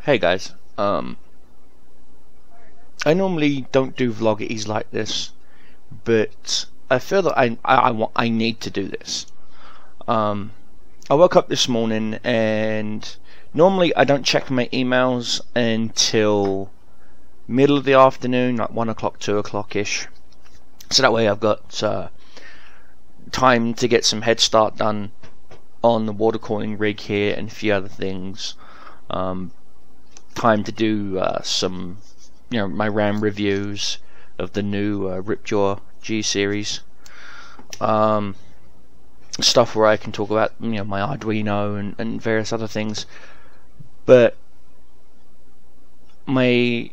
Hey guys, I normally don't do vloggies like this, but I feel that I need to do this. I woke up this morning and normally I don't check my emails until middle of the afternoon, like 1 o'clock, 2 o'clock ish. So that way I've got time to get some head start done on the water cooling rig here and a few other things. Time to do some, my RAM reviews of the new Ripjaw G series. Stuff where I can talk about, my Arduino and various other things. But I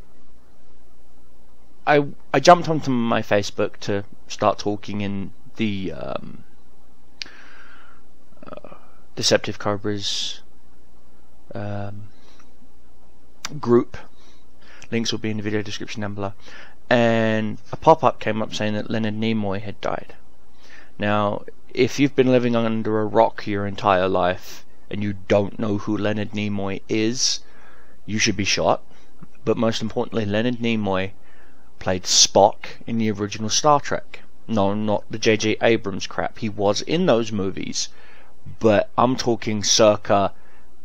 jumped onto my Facebook to start talking in the Deceptive Cobras group. Links will be in the video description down below. And a pop-up came up saying that Leonard Nimoy had died. Now, if you've been living under a rock your entire life and you don't know who Leonard Nimoy is, you should be shot. But most importantly, Leonard Nimoy played Spock in the original Star Trek. No, not the J.J. Abrams crap. He was in those movies, but I'm talking circa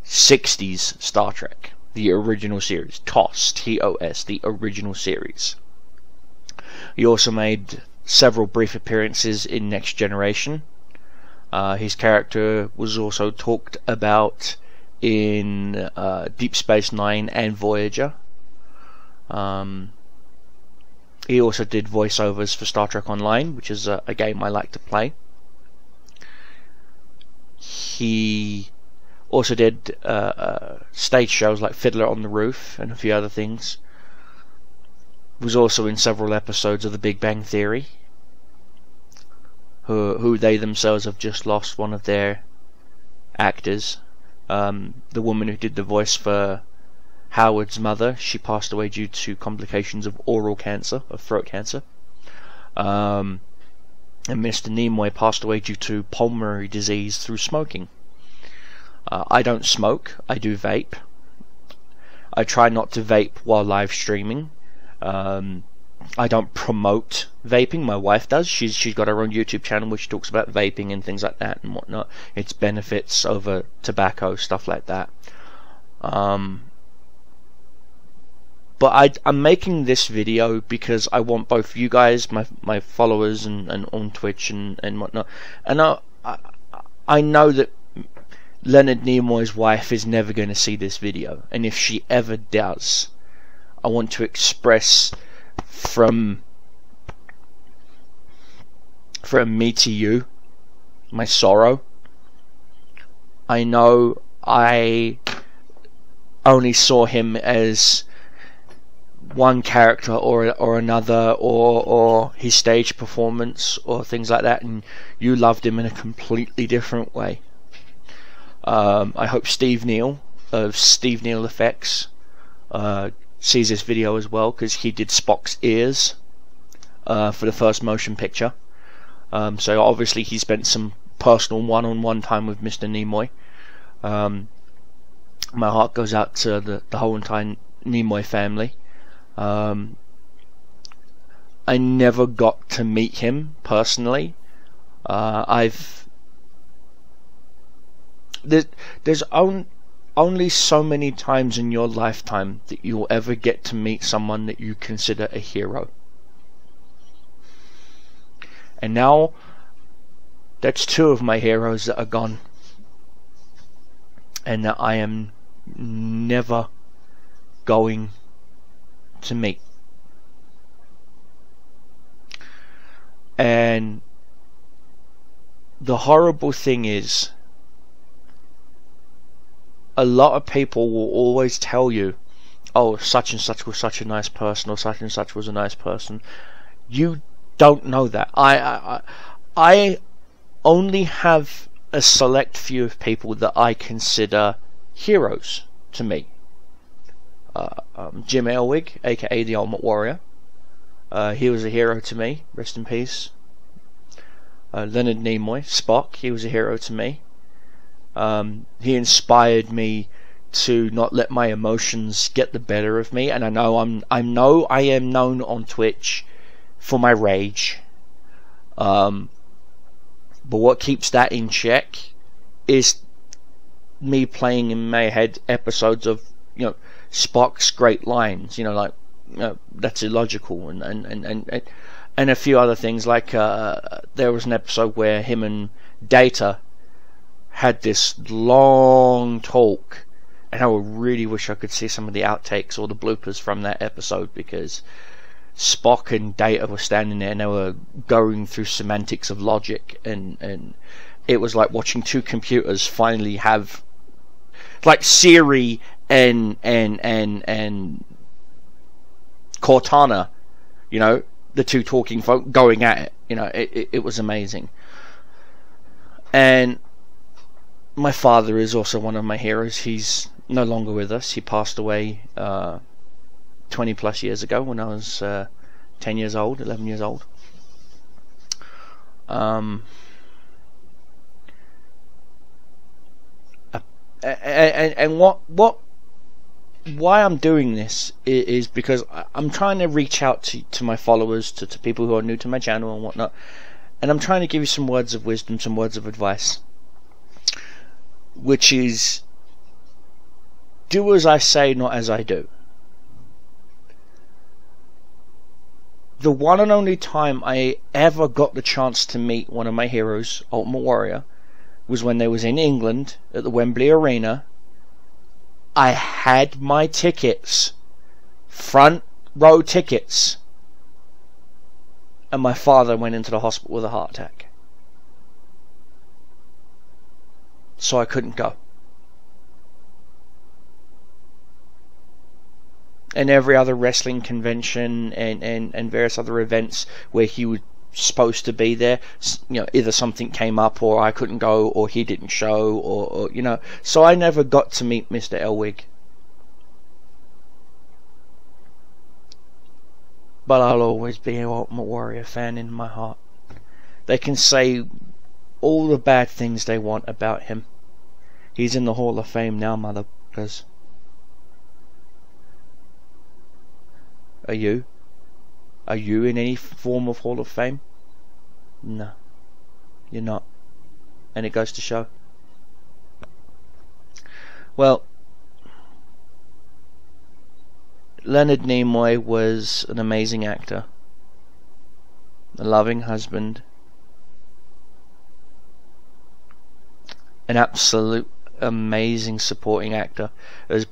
60s Star Trek, the original series. TOS, T-O-S, the original series. He also made several brief appearances in Next Generation. His character was also talked about in Deep Space Nine and Voyager. He also did voiceovers for Star Trek Online, which is a game I like to play. He also did stage shows like Fiddler on the Roof and a few other things. Was also in several episodes of The Big Bang Theory, who they themselves have just lost one of their actors. The woman who did the voice for Howard's mother, she passed away due to complications of oral cancer, of throat cancer. And Mr. Nimoy passed away due to pulmonary disease through smoking. I don't smoke, I do vape. I try not to vape while live streaming. I don't promote vaping, my wife does. She's got her own YouTube channel which talks about vaping and things like that and whatnot. Its benefits over tobacco, stuff like that. But I'm making this video because I want both you guys, my followers and on Twitch and whatnot. And I know that Leonard Nimoy's wife is never going to see this video. And if she ever does, I want to express from me to you my sorrow. I know I only saw him as one character or another, or his stage performance or things like that, and you loved him in a completely different way. I hope Steve Neal of Steve Neal Effects sees this video as well, because he did Spock's ears for the first motion picture. So obviously he spent some personal one-on-one time with Mr. Nimoy. My heart goes out to the whole entire Nimoy family. I never got to meet him personally. There's only so many times in your lifetime that you'll ever get to meet someone that you consider a hero. And now that's two of my heroes that are gone, and that I am never going to meet. And the horrible thing is, a lot of people will always tell you, oh, such and such was such a nice person, or such and such was a nice person. You don't know that. I only have a select few of people that I consider heroes to me. Jim Elwig, aka the Ultimate Warrior. He was a hero to me. Rest in peace. Leonard Nimoy, Spock. He was a hero to me. He inspired me to not let my emotions get the better of me, and I know I am known on Twitch for my rage. But what keeps that in check is me playing in my head episodes of, you know, Spock's great lines, you know, like, you know, that's illogical, and a few other things, like there was an episode where him and Data had this long talk, and I really wish I could see some of the outtakes or the bloopers from that episode, because Spock and Data were standing there and they were going through semantics of logic, and it was like watching two computers finally have, like Siri and Cortana, you know, the two talking folk going at it. You know, it was amazing. And my father is also one of my heroes. He's no longer with us. He passed away 20 plus years ago when I was 10 years old, 11 years old. And why I'm doing this is because I'm trying to reach out to my followers, to people who are new to my channel and whatnot, and I'm trying to give you some words of wisdom, some words of advice, which is, do as I say, not as I do. The one and only time I ever got the chance to meet one of my heroes, Ultimate Warrior, was when they was in England at the Wembley Arena. I had my tickets, front row tickets, and my father went into the hospital with a heart attack, so I couldn't go. And every other wrestling convention and various other events where he was supposed to be there, you know, either something came up, or I couldn't go, or he didn't show, or you know, so I never got to meet Mr. Elwig. But I'll always be an Ultimate Warrior fan in my heart. They can say all the bad things they want about him. He's in the Hall of Fame now, motherfuckers. Are you? Are you in any form of Hall of Fame? No, you're not. And it goes to show. Well, Leonard Nimoy was an amazing actor, a loving husband, an absolute amazing supporting actor as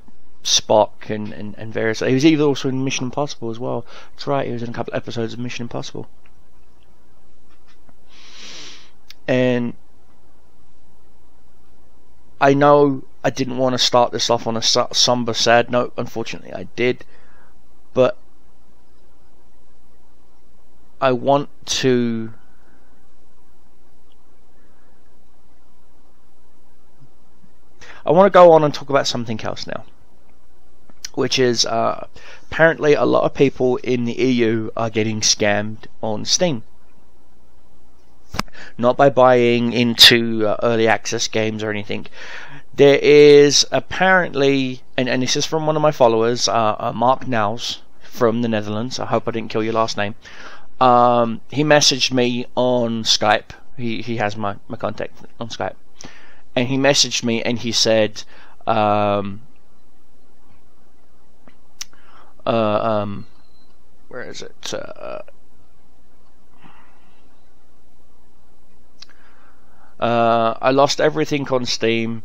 Spock and various. He was even also in Mission Impossible as well. That's right, he was in a couple of episodes of Mission Impossible. And I know I didn't want to start this off on a somber, sad note. Unfortunately, I did. But I want to go on and talk about something else now, which is apparently a lot of people in the EU are getting scammed on Steam. Not by buying into early access games or anything. There is apparently, and this is from one of my followers, Mark Naus from the Netherlands. I hope I didn't kill your last name. He messaged me on Skype. He has my contact on Skype. And he messaged me and he said, where is it? I lost everything on Steam.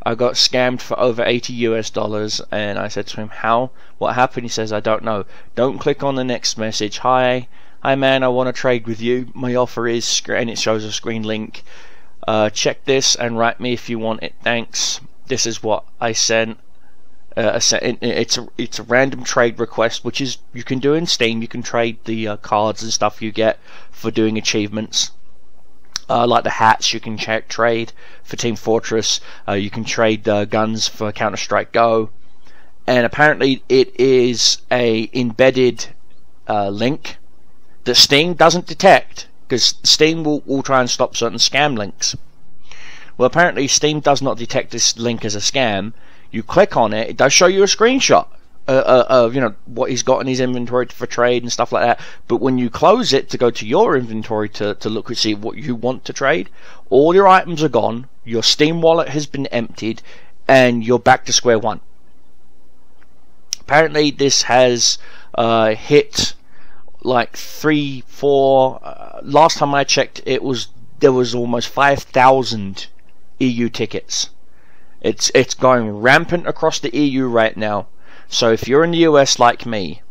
I got scammed for over $80 US, and I said to him, how? What happened? He says, I don't know. Don't click on the next message. Hi man, I want to trade with you. My offer is, and it shows a screen link. Check this and write me if you want it. Thanks. This is what I sent. It's a random trade request, which is you can do in Steam. You can trade the cards and stuff you get for doing achievements. Like the hats, you can trade for Team Fortress. You can trade guns for Counter-Strike Go. And apparently it is a embedded link that Steam doesn't detect, because Steam will try and stop certain scam links. Well, apparently Steam does not detect this link as a scam. you click on it, it does show you a screenshot of, you know, what he's got in his inventory for trade and stuff like that. But when you close it to go to your inventory to look and see what you want to trade, all your items are gone, your Steam wallet has been emptied, and you're back to square one. Apparently this has hit like 3, 4, last time I checked there was almost 5,000 EU tickets. It's going rampant across the EU right now. So if you're in the US like me,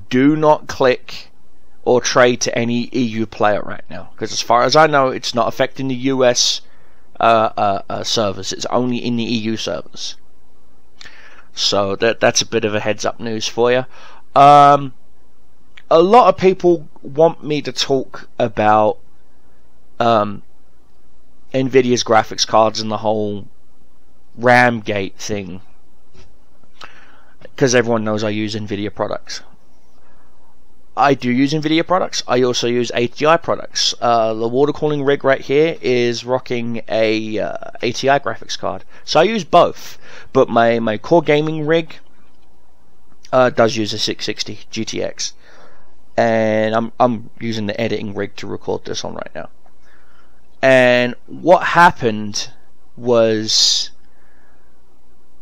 do not click or trade to any EU player right now, because as far as I know, it's not affecting the US servers. It's only in the EU servers. So that's a bit of a heads up news for you. A lot of people want me to talk about Nvidia's graphics cards and the whole RAM gate thing, because everyone knows I use Nvidia products. I do use Nvidia products. I also use ATI products. The water cooling rig right here is rocking a ATI graphics card, so I use both. But my core gaming rig does use a 660 GTX, and I'm using the editing rig to record this on right now. And what happened was,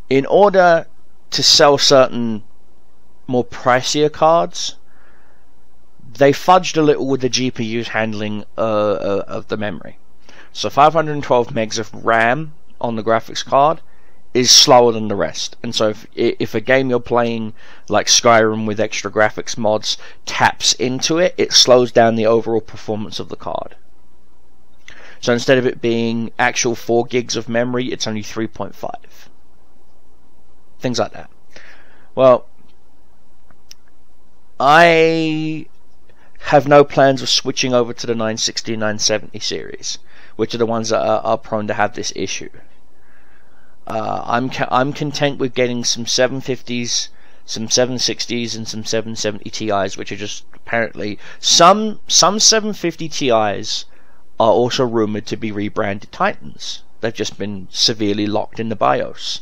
in order to sell certain more pricier cards, they fudged a little with the GPU's handling of the memory. So 512 megs of RAM on the graphics card is slower than the rest. And so if a game you're playing like Skyrim with extra graphics mods taps into it, it slows down the overall performance of the card. So instead of it being actual 4 gigs of memory, it's only 3.5. Things like that. Well, I have no plans of switching over to the 960 and 970 series, which are the ones that are prone to have this issue. I'm content with getting some 750s, some 760s, and some 770 Ti's, which are just apparently some 750 Ti's are also rumored to be rebranded Titans. They've just been severely locked in the BIOS.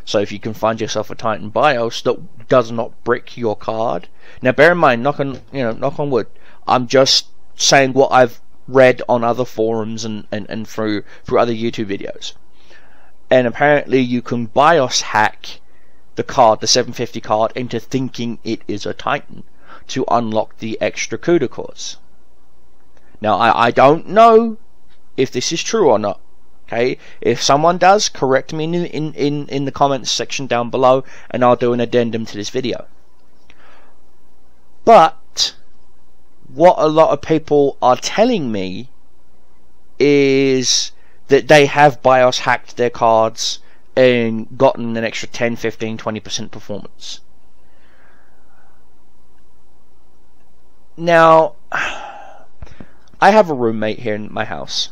So if you can find yourself a Titan BIOS that does not brick your card. Now bear in mind, knock on wood, I'm just saying what I've read on other forums and through other YouTube videos. And apparently you can BIOS hack the card, the 750 card, into thinking it is a Titan to unlock the extra CUDA cores. Now I don't know if this is true or not. Okay, if someone does, correct me in the comments section down below, and I'll do an addendum to this video. But what a lot of people are telling me is that they have BIOS hacked their cards and gotten an extra 10, 15, 20% performance. Now, I have a roommate here in my house.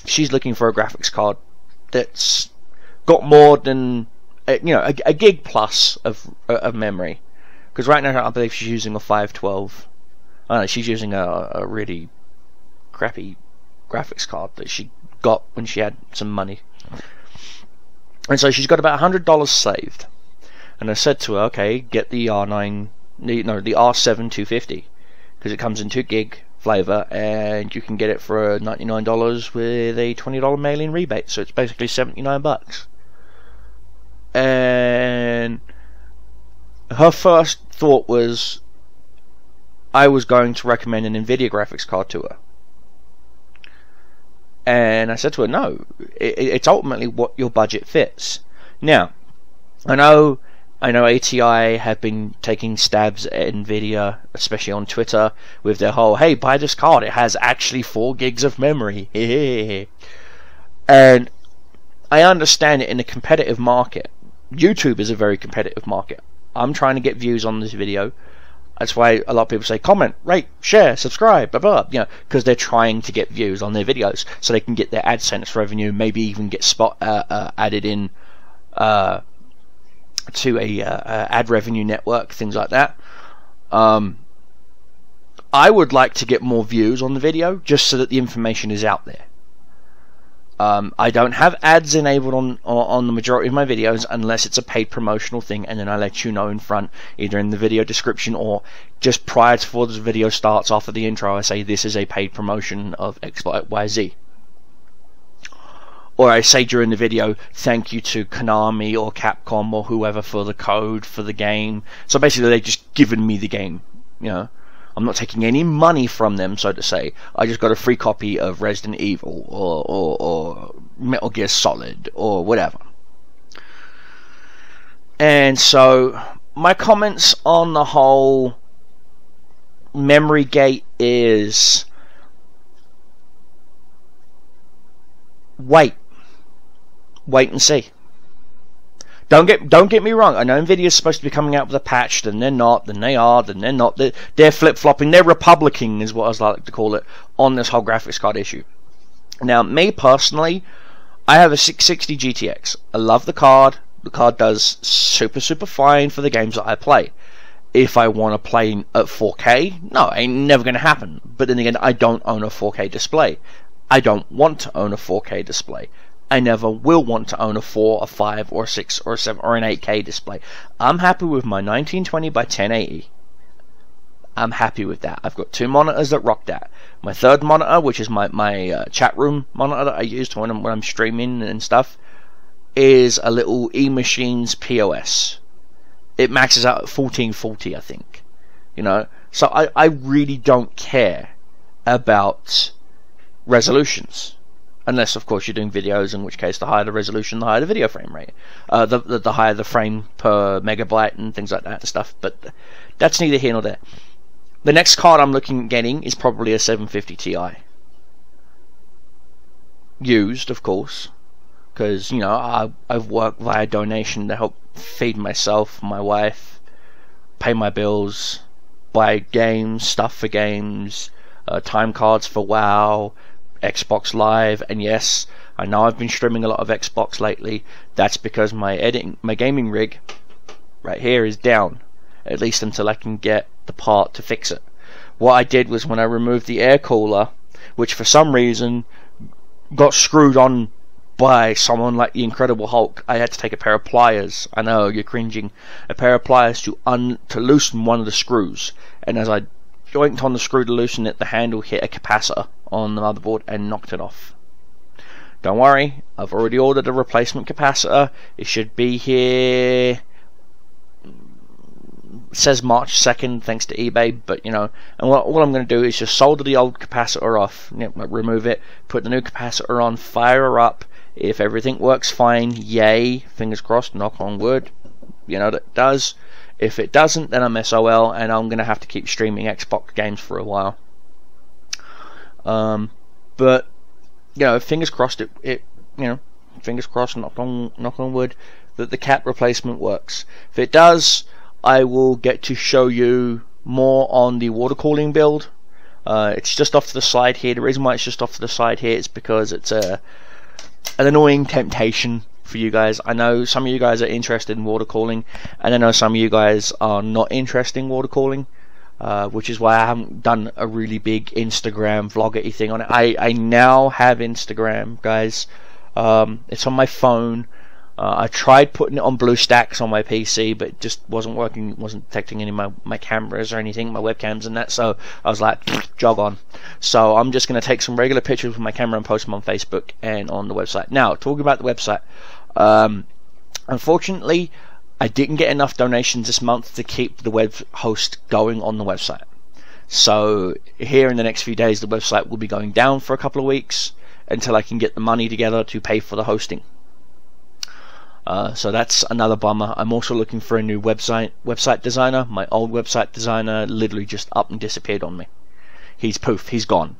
She's looking for a graphics card that's got more than a gig plus of memory, because right now I believe she's using a 512. I don't know, she's using a really crappy graphics card that she got when she had some money, and so she's got about $100 saved. And I said to her, okay, get the R7 250, because it comes in 2 gig flavor, and you can get it for $99 with a $20 mail-in rebate, so it's basically $79. And her first thought was I was going to recommend an Nvidia graphics card to her, and I said to her, no, it's ultimately what your budget fits. Now, I know ATI have been taking stabs at Nvidia, especially on Twitter, with their whole, hey, buy this card, it has actually 4 gigs of memory. And I understand it in a competitive market. YouTube is a very competitive market. I'm trying to get views on this video. That's why a lot of people say comment, rate, share, subscribe, blah blah, because they're trying to get views on their videos so they can get their AdSense revenue, maybe even get added in to a ad revenue network, things like that. I would like to get more views on the video just so that the information is out there. I don't have ads enabled on the majority of my videos unless it's a paid promotional thing, and then I let you know in front, either in the video description or just prior to before the video starts, after the intro, I say this is a paid promotion of XYZ. Or I say during the video, thank you to Konami or Capcom or whoever for the code for the game. So basically they've just given me the game, you know. I'm not taking any money from them, so to say. I just got a free copy of Resident Evil or Metal Gear Solid or whatever. And so my comments on the whole memory gate is wait and see. Don't get me wrong. I know Nvidia's supposed to be coming out with a patch, then they're not, then they are, then they're not. They're flip-flopping. They're Republican, is what I like to call it, on this whole graphics card issue. Now, me personally, I have a 660 GTX. I love the card. The card does super fine for the games that I play. If I want to play at 4K, no, ain't never going to happen. But then again, I don't own a 4K display. I don't want to own a 4K display. I never will want to own a 4, a 5, or a 6, or a 7, or an 8K display. I'm happy with my 1920 by 1080. I'm happy with that. I've got 2 monitors that rock that. My third monitor, which is my chat room monitor that I use when I'm streaming and stuff, is a little eMachines POS. It maxes out at 1440, I think. You know, so I really don't care about resolutions. Unless, of course, you're doing videos, in which case the higher the resolution, the higher the video frame rate. The higher the frame per megabyte and things like that and stuff. But that's neither here nor there. The next card I'm looking at getting is probably a 750 Ti. Used, of course. Because, you know, I've worked via donation to help feed myself, my wife, pay my bills, buy games, stuff for games, time cards for WoW, Xbox Live, and yes, I know I've been streaming a lot of Xbox lately. That's because my gaming rig right here is down, at least until I can get the part to fix it. What I did was, when I removed the air cooler, which for some reason got screwed on by someone like the Incredible Hulk, I had to take a pair of pliers. I know you're cringing. A pair of pliers to loosen one of the screws, and as I joinked on the screw to loosen it, the handle hit a capacitor on the motherboard and knocked it off. Don't worry, I've already ordered a replacement capacitor. It should be here. It says March 2nd, thanks to eBay, but you know, and what I'm going to do is just solder the old capacitor off, you know, remove it, put the new capacitor on, fire her up. If everything works fine, yay, fingers crossed, knock on wood, you know that it does. If it doesn't, then I'm SOL, and I'm going to have to keep streaming Xbox games for a while. But you know, fingers crossed. You know, fingers crossed. Knock on wood that the cap replacement works. If it does, I will get to show you more on the water cooling build. It's just off to the side here. The reason why it's just off to the side here is because it's an annoying temptation for you guys. I know some of you guys are interested in water cooling, and I know some of you guys are not interested in water cooling, which is why I haven't done a really big Instagram vloggy thing on it. I now have Instagram, guys. It's on my phone. I tried putting it on BlueStacks on my PC, but it just wasn't working. It wasn't detecting any of my cameras or anything, my webcams and that, so I was like, jog on. So I'm just going to take some regular pictures with my camera and post them on Facebook and on the website. Now, talking about the website, unfortunately, I didn't get enough donations this month to keep the web host going on the website. So here in the next few days, the website will be going down for a couple of weeks until I can get the money together to pay for the hosting. So that's another bummer. I'm also looking for a new website designer. My old website designer literally just up and disappeared on me. He's gone.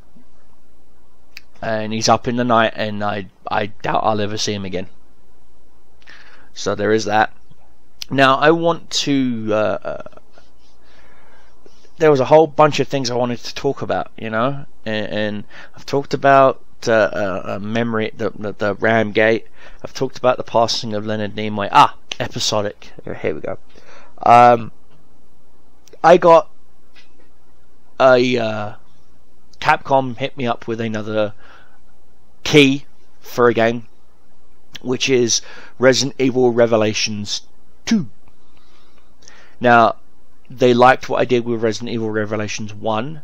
And he's up in the night, and I doubt I'll ever see him again. So there is that. Now I want to there was a whole bunch of things I wanted to talk about, you know, and I've talked about memory, the RAM gate. I've talked about the passing of Leonard Nimoy. Episodic. Here we go. I got a Capcom hit me up with another key for a game, which is Resident Evil Revelations 2. Now, they liked what I did with Resident Evil Revelations 1,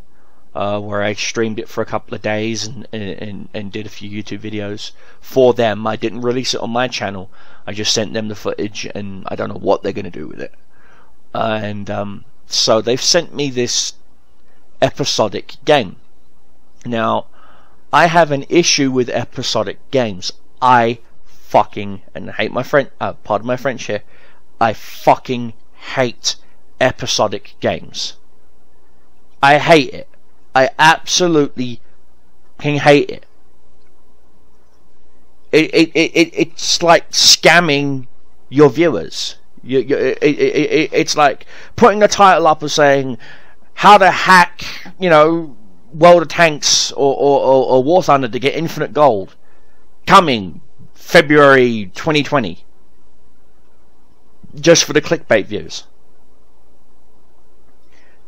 where I streamed it for a couple of days and did a few YouTube videos for them. I didn't release it on my channel. I just sent them the footage, and I don't know what they're going to do with it. So they've sent me this episodic game. Now, I have an issue with episodic games. I fucking, and I hate my friend, pardon my French here, I fucking hate episodic games. I hate it. I absolutely fucking hate it. It's like scamming your viewers. It's like putting a title up and saying how to hack, you know, World of Tanks or War Thunder to get infinite gold, coming February 2020, just for the clickbait views.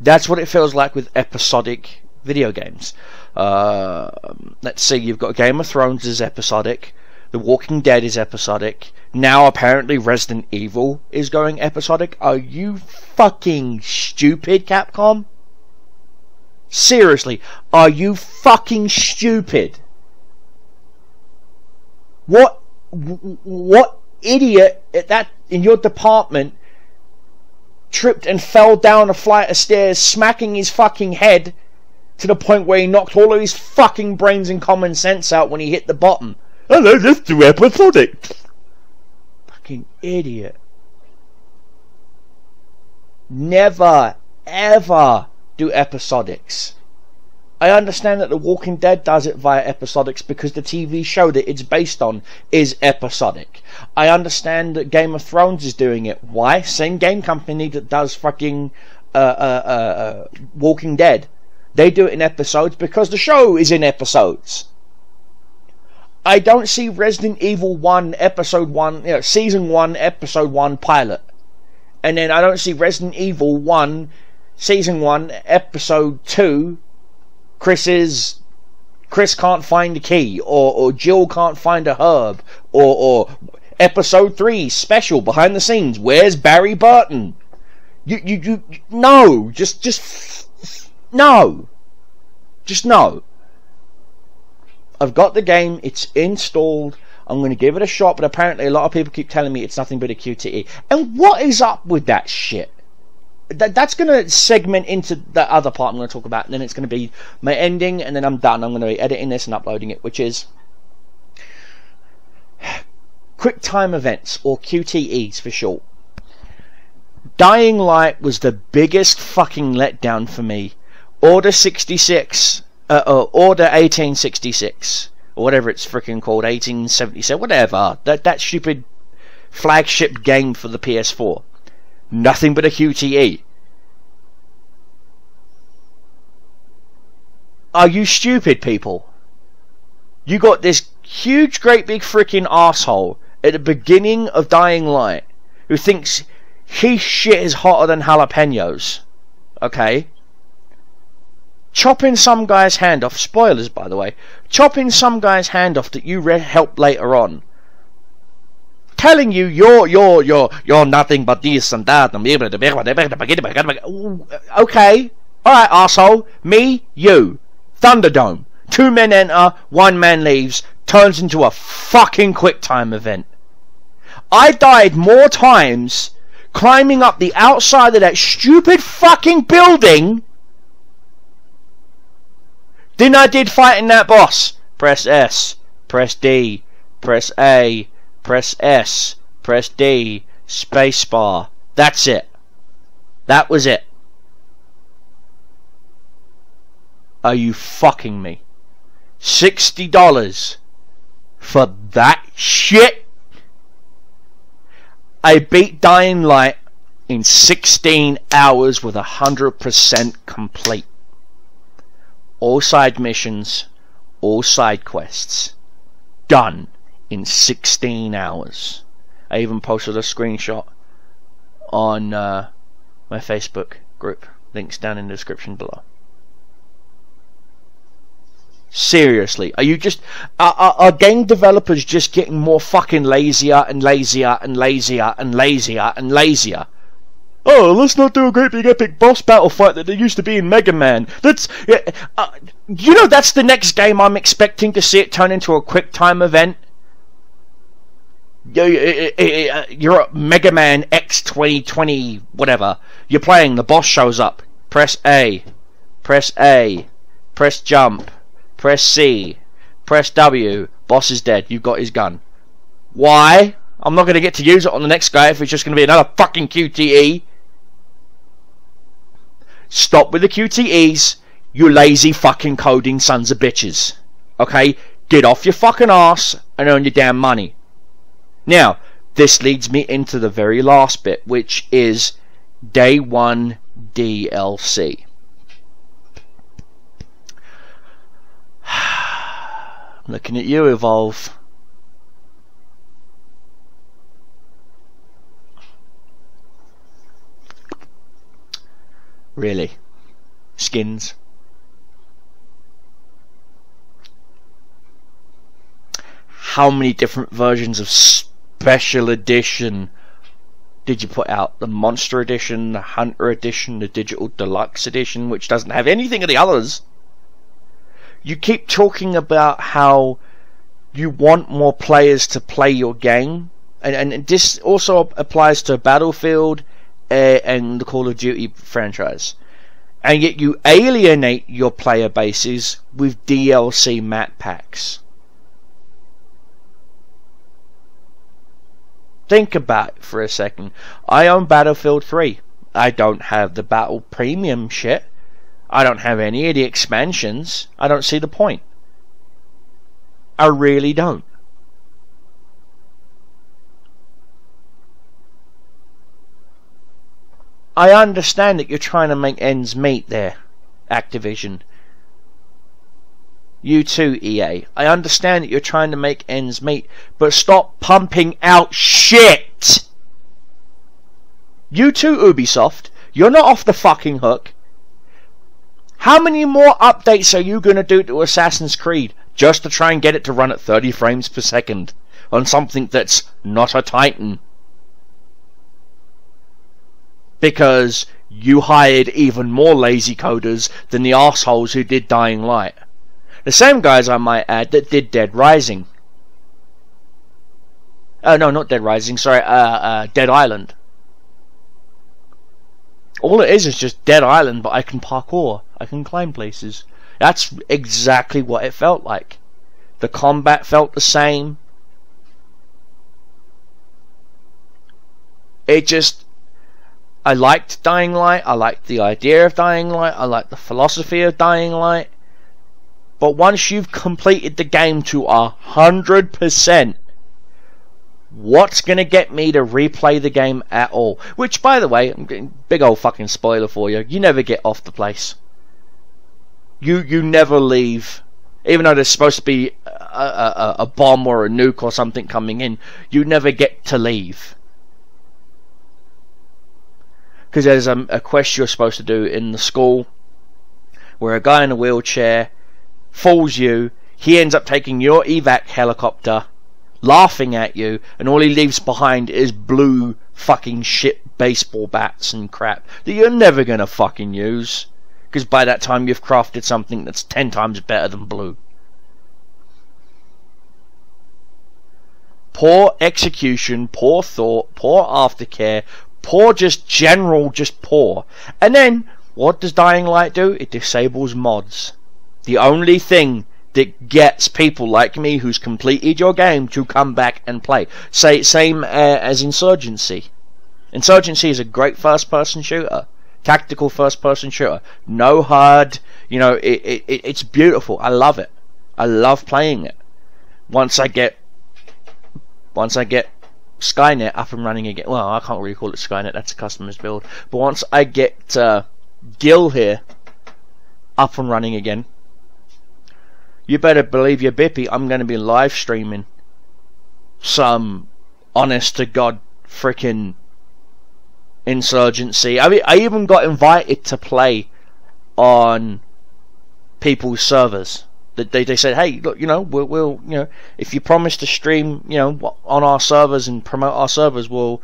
That's what it feels like with episodic video games. Let's see, you've got Game of Thrones is episodic, The Walking Dead is episodic, now apparently Resident Evil is going episodic. Are you fucking stupid, Capcom? Seriously, are you fucking stupid? What idiot at that in your department tripped and fell down a flight of stairs, smacking his fucking head to the point where he knocked all of his fucking brains and common sense out when he hit the bottom? Oh no, let's do episodic. Fucking idiot. Never ever do episodics. I understand that The Walking Dead does it via episodics because the TV show that it's based on is episodic. I understand that Game of Thrones is doing it. Why? Same game company that does fucking Walking Dead. They do it in episodes because the show is in episodes. I don't see Resident Evil 1 episode 1, you know, season 1 episode 1 pilot, and then I don't see Resident Evil 1 season 1 episode 2 Chris can't find a key, or Jill can't find a herb, or episode 3 special behind the scenes, where's Barry Burton? You no, just no, just no. I've got the game, it's installed, I'm going to give it a shot, but apparently a lot of people keep telling me it's nothing but a QTE. And what is up with that shit? That's going to segment into the other part I'm going to talk about, and then it's going to be my ending, and then I'm done. I'm going to be editing this and uploading it, which is quick time events, or QTEs for short. Dying Light was the biggest fucking letdown for me. Order 66, Order 1866, or whatever it's freaking called, 1877, whatever. That stupid flagship game for the PS4. Nothing but a QTE. Are you stupid, people? You got this huge, great big freaking asshole at the beginning of Dying Light who thinks his shit is hotter than jalapenos. Okay? Chopping some guy's hand off. Spoilers, by the way. Chopping some guy's hand off that you helped later on. Telling you you're nothing but this and that. Okay, alright, asshole. Me, you. Thunderdome. 2 men enter, 1 man leaves. Turns into a fucking quick time event. I died more times climbing up the outside of that stupid fucking building than I did fighting that boss. Press S, press D, press A, press S, press D, spacebar. That's it. That was it. Are you fucking me? $60 for that shit? I beat Dying Light in 16 hours with 100% complete. All side missions, all side quests. Done in 16 hours. I even posted a screenshot on my Facebook group. Links down in the description below. Seriously, are you just are game developers just getting more fucking lazier and lazier and lazier and lazier and lazier? Oh, let's not do a great big epic boss battle fight that there used to be in Mega Man. That's you know, that's the next game I'm expecting to see it turn into a quick time event. You're at Mega Man X 2020 whatever. You're playing, the boss shows up. Press A, press A, press jump, press C, press W. Boss is dead. You've got his gun. Why? I'm not going to get to use it on the next guy if it's just going to be another fucking QTE. Stop with the QTEs, you lazy fucking coding sons of bitches. Okay? Get off your fucking ass and earn your damn money. Now, this leads me into the very last bit, which is Day 1 DLC. I'm looking at you, Evolve. Really? Skins? How many different versions of Special Edition did you put out? The Monster Edition, the Hunter Edition, the Digital Deluxe Edition, which doesn't have anything of the others. You keep talking about how you want more players to play your game, and this also applies to Battlefield and the Call of Duty franchise, and yet you alienate your player bases with DLC map packs. Think about it for a second. I own Battlefield 3. I don't have the Battle Premium shit. I don't have any of the expansions. I don't see the point. I really don't. I understand that you're trying to make ends meet there, Activision. You too, EA. I understand that you're trying to make ends meet, but stop pumping out shit! You too, Ubisoft. You're not off the fucking hook. How many more updates are you going to do to Assassin's Creed just to try and get it to run at 30 frames per second on something that's not a Titan? Because you hired even more lazy coders than the arseholes who did Dying Light. The same guys, I might add, that did Dead Rising. Oh no, not Dead Rising, sorry, Dead Island. All it is just Dead Island, but I can parkour. I can climb places. That's exactly what it felt like. The combat felt the same. It just... I liked Dying Light. I liked the idea of Dying Light. I liked the philosophy of Dying Light. But once you've completed the game to 100%, what's going to get me to replay the game at all? Which, by the way, I'm getting big old fucking spoiler for you. You never get off the place. You never leave. Even though there's supposed to be a bomb or a nuke or something coming in, you never get to leave. Because there's a quest you're supposed to do in the school where a guy in a wheelchair falls you. He ends up taking your evac helicopter, laughing at you, and all he leaves behind is blue fucking shit baseball bats and crap that you're never gonna fucking use, because by that time you've crafted something that's 10 times better than blue. Poor execution, poor thought, poor aftercare, poor just poor. And then what does Dying Light do? It disables mods. The only thing that gets people like me who's completed your game to come back and play. Same as Insurgency. Insurgency is a great first-person shooter. Tactical first-person shooter. No HUD. You know, it's beautiful. I love it. I love playing it. Once I get Skynet up and running again. Well, I can't really call it Skynet. That's a customer's build. But once I get Gil here up and running again, you better believe your bippy, I'm going to be live streaming some honest to God freaking Insurgency. I mean, I even got invited to play on people's servers. They said, hey, look, we'll if you promise to stream, on our servers and promote our servers, we'll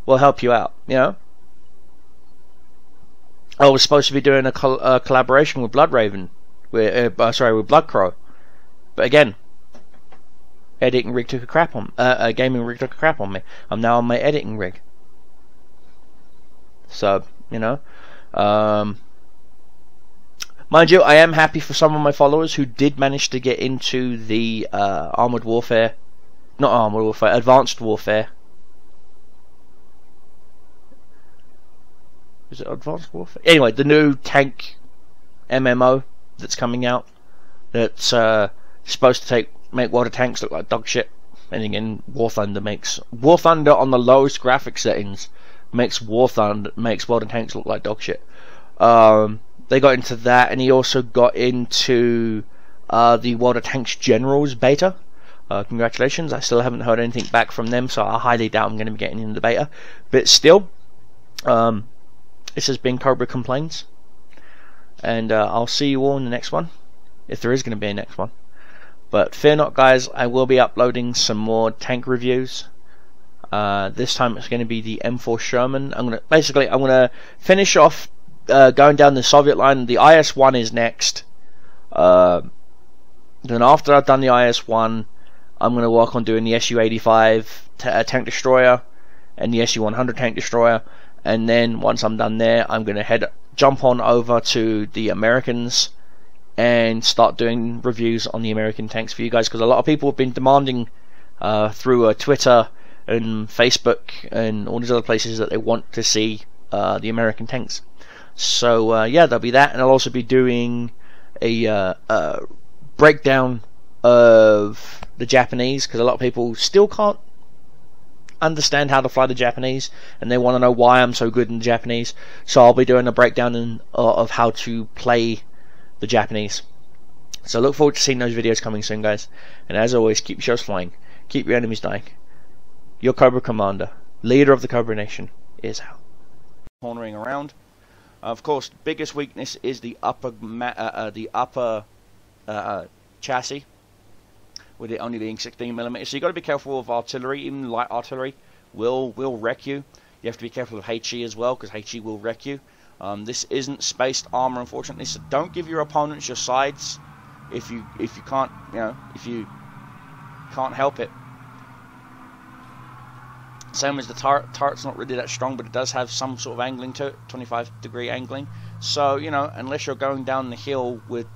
help you out. I was supposed to be doing a collaboration with Bloodraven, with Bloodcrow, but again, editing rig took a crap on, gaming rig took a crap on me. I'm now on my editing rig. So, mind you, I am happy for some of my followers who did manage to get into the Advanced Warfare. Is it Advanced Warfare? Anyway, the new tank MMO that's coming out, that's supposed to make World of Tanks look like dog shit. And again, War Thunder on the lowest graphic settings makes World of Tanks look like dog shit. They got into that, and he also got into the World of Tanks Generals beta. Congratulations, I still haven't heard anything back from them, so I highly doubt I'm going to be getting into the beta. But still, this has been Cobra Complains, and I'll see you all in the next one, if there is going to be a next one. But fear not, guys, I will be uploading some more tank reviews. This time it's going to be the M4 Sherman. I'm going to finish off going down the Soviet line. The IS-1 is next. Then after I've done the IS-1, I'm going to work on doing the Su-85 tank destroyer and the Su-100 tank destroyer. And then once I'm done there, I'm going to jump on over to the Americans and start doing reviews on the American tanks for you guys, because a lot of people have been demanding through Twitter and Facebook and all these other places that they want to see the American tanks. So yeah, there'll be that, and I'll also be doing a breakdown of the Japanese, because a lot of people still can't understand how to fly the Japanese, and they want to know why I'm so good in the Japanese. So I'll be doing a breakdown of how to play the Japanese. So look forward to seeing those videos coming soon, guys. And as always, keep your shows flying, keep your enemies dying. Your Cobra Commander, leader of the Cobra Nation, is out. Cornering around. Of course, biggest weakness is the upper chassis, with it only being 16mm. So you got to be careful of artillery. Even light artillery will wreck you. You have to be careful of HE as well, because HE will wreck you. This isn't spaced armor, unfortunately. So don't give your opponents your sides if you can't help it. Same as the turret. Turret's not really that strong, but it does have some sort of angling to it, 25-degree angling. So unless you're going down the hill with